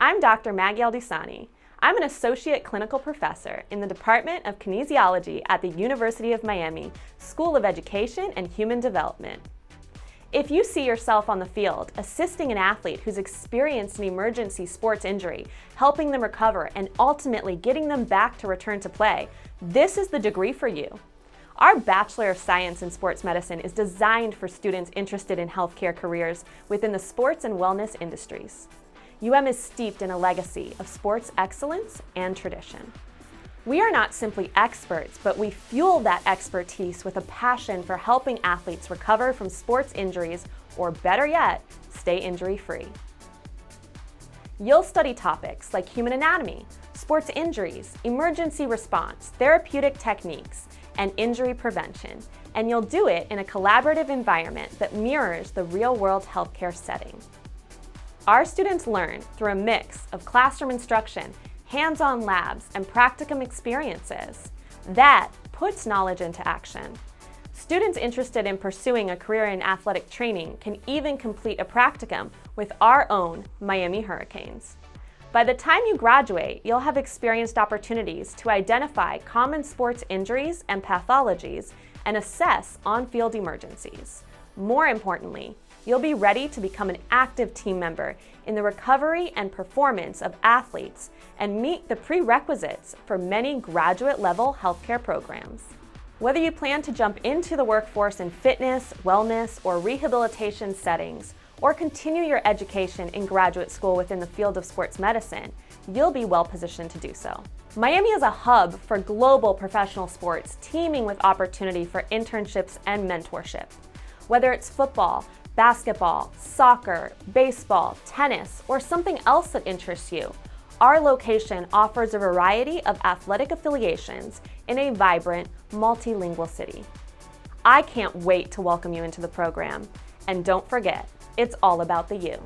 I'm Dr. Maggie Aldousany. I'm an associate clinical professor in the Department of Kinesiology at the University of Miami School of Education and Human Development. If you see yourself on the field assisting an athlete who's experienced an emergency sports injury, helping them recover, and ultimately getting them back to return to play, this is the degree for you. Our Bachelor of Science in Sports Medicine is designed for students interested in healthcare careers within the sports and wellness industries. is steeped in a legacy of sports excellence and tradition. We are not simply experts, but we fuel that expertise with a passion for helping athletes recover from sports injuries, or better yet, stay injury-free. You'll study topics like human anatomy, sports injuries, emergency response, therapeutic techniques, and injury prevention, and you'll do it in a collaborative environment that mirrors the real-world healthcare setting. Our students learn through a mix of classroom instruction, hands-on labs, and practicum experiences. That puts knowledge into action. Students interested in pursuing a career in athletic training can even complete a practicum with our own Miami Hurricanes. By the time you graduate, you'll have experienced opportunities to identify common sports injuries and pathologies and assess on-field emergencies. More importantly, you'll be ready to become an active team member in the recovery and performance of athletes and meet the prerequisites for many graduate-level healthcare programs. Whether you plan to jump into the workforce in fitness, wellness, or rehabilitation settings, or continue your education in graduate school within the field of sports medicine, you'll be well positioned to do so. Miami is a hub for global professional sports, teeming with opportunity for internships and mentorship. Whether it's football, basketball, soccer, baseball, tennis, or something else that interests you, our location offers a variety of athletic affiliations in a vibrant, multilingual city. I can't wait to welcome you into the program. And don't forget, it's all about the you.